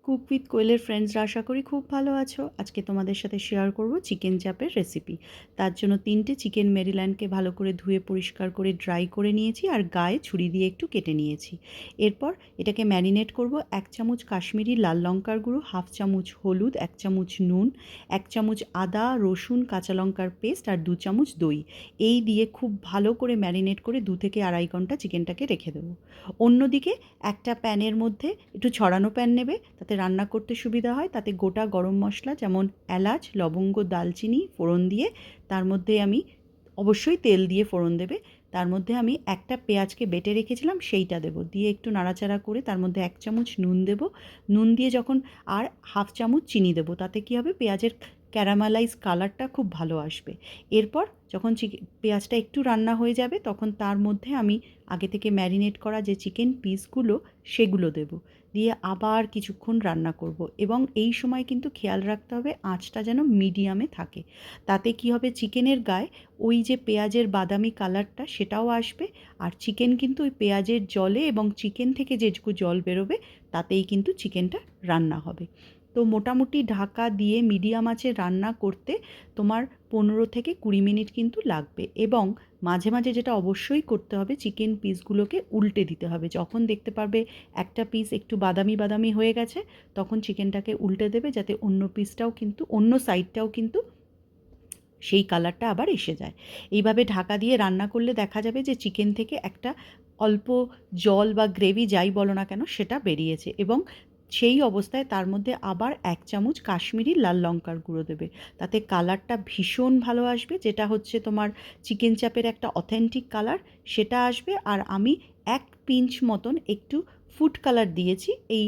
Cook with কোয়েলের ফ্রেন্ডসরা আশা করি খুব ভালো আছো। আজকে তোমাদের সাথে শেয়ার করব চিকেন চাপের রেসিপি। তার জন্য 3টে চিকেন মেরিল্যান্ডকে ভালো করে ধুয়ে পরিষ্কার করে ড্রাই করে নিয়েছি আর গায়ে ছুরি দিয়ে একটু কেটে নিয়েছি। এরপর এটাকে ম্যারিনেট করব 1 চামচ কাশ্মীরি লাল লঙ্কার গুঁড়ো, 1/2 চামচ হলুদ, 1 চামচ নুন, 1 চামচ আদা রসুন কাঁচা লঙ্কার পেস্ট আর 2 চামচ দই। এই দিয়ে খুব ভালো করে ম্যারিনেট করে 2 থেকে আড়াই ঘন্টা চিকেনটাকে রেখে দেবো। অন্যদিকে একটা প্যানের মধ্যে একটু ছড়ানো প্যান নেবে, তাতে রান্না করতে সুবিধা হয়। তাতে গোটা গরম মশলা যেমন এলাচ, লবঙ্গ, দালচিনি ফোড়ন দিয়ে, তার মধ্যে আমি অবশ্যই তেল দিয়ে ফোড়ন দেবে। তার মধ্যে আমি একটা পেঁয়াজকে বেটে রেখেছিলাম সেইটা দেবো, দিয়ে একটু নাড়াচাড়া করে তার মধ্যে 1 চামচ নুন দেবো। নুন দিয়ে যখন আর 1/2 চামচ চিনি দেবো, তাতে কী হবে, পেঁয়াজের ক্যারামেলাইজ কালারটা খুব ভালো আসবে। এরপর যখন পেঁয়াজটা একটু রান্না হয়ে যাবে, তখন তার মধ্যে আমি আগে থেকে ম্যারিনেট করা যে চিকেন পিসগুলো সেগুলো দেবো, দিয়ে আবার কিছুক্ষণ রান্না করব। এবং এই সময় কিন্তু খেয়াল রাখতে হবে আঁচটা যেন মিডিয়ামে থাকে। তাতে কী হবে, চিকেনের গায়ে ওই যে পেঁয়াজের বাদামি কালারটা সেটাও আসবে, আর চিকেন কিন্তু ওই পেঁয়াজের জলে এবং চিকেন থেকে যেটুকু জল বেরোবে তাতেই কিন্তু চিকেনটা রান্না হবে। তো মোটামুটি ঢাকা দিয়ে মিডিয়াম আঁচে রান্না করতে তোমার 15 থেকে 20 মিনিট কিন্তু লাগবে। এবং মাঝে মাঝে যেটা অবশ্যই করতে হবে, চিকেন পিসগুলোকে উল্টে দিতে হবে। যখন দেখতে পারবে একটা পিস একটু বাদামি বাদামি হয়ে গেছে, তখন চিকেনটাকে উল্টে দেবে, যাতে অন্য পিসটাও কিন্তু, অন্য সাইডটাও কিন্তু সেই কালারটা আবার এসে যায়। এইভাবে ঢাকা দিয়ে রান্না করলে দেখা যাবে যে চিকেন থেকে একটা অল্প জল বা গ্রেভি যাই বলো না কেন সেটা বেরিয়েছে। এবং সেই অবস্থায় তার মধ্যে আবার 1 চামচ কাশ্মীরি লাল লঙ্কার গুঁড়ো দেবে। তাতে কালারটা ভীষণ ভালো আসবে, যেটা হচ্ছে তোমার চিকেন চাপের একটা অথেন্টিক কালার, সেটা আসবে। আর আমি 1 পিঞ্চ মতন একটু ফুড কালার দিয়েছি, এই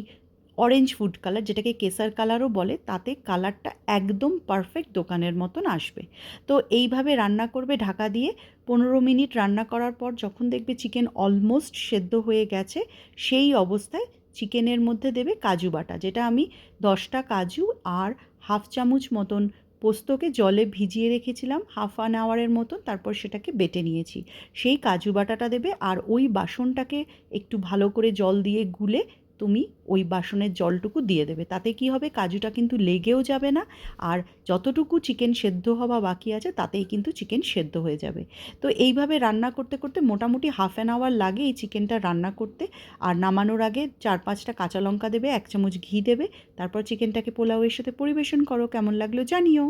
অরেঞ্জ ফুড কালার, যেটাকে কেসার কালারও বলে, তাতে কালারটা একদম পারফেক্ট দোকানের মতন আসবে। তো এইভাবে রান্না করবে ঢাকা দিয়ে। 15 মিনিট রান্না করার পর যখন দেখবে চিকেন অলমোস্ট সেদ্ধ হয়ে গেছে, সেই অবস্থায় চিকেনের মধ্যে দেবে কাজু বাটা, যেটা আমি 10টা কাজু আর 1/2 চামচ মতন পোস্তকে জলে ভিজিয়ে রেখেছিলাম 1/2 আওয়ারের মতন, তারপর সেটাকে বেটে নিয়েছি। সেই কাজু বাটাটা দেবে, আর ওই বাসনটাকে একটু ভালো করে জল দিয়ে গুলে তুমি ওই বাসনের জলটুকু দিয়ে দেবে। তাতে কি হবে, কাজুটা কিন্তু লেগেও যাবে না, আর যতটুকু চিকেন সেদ্ধ হওয়া বাকি আছে তাতেই কিন্তু চিকেন সেদ্ধ হয়ে যাবে। তো এইভাবে রান্না করতে করতে মোটামুটি 1/2 আওয়ার লাগে এই চিকেনটা রান্না করতে। আর নামানোর আগে 4-5টা কাঁচা লঙ্কা দেবে, 1 চামচ ঘি দেবে, তারপর চিকেনটাকে পোলাওয়ের সাথে পরিবেশন করো। কেমন লাগলো জানিও।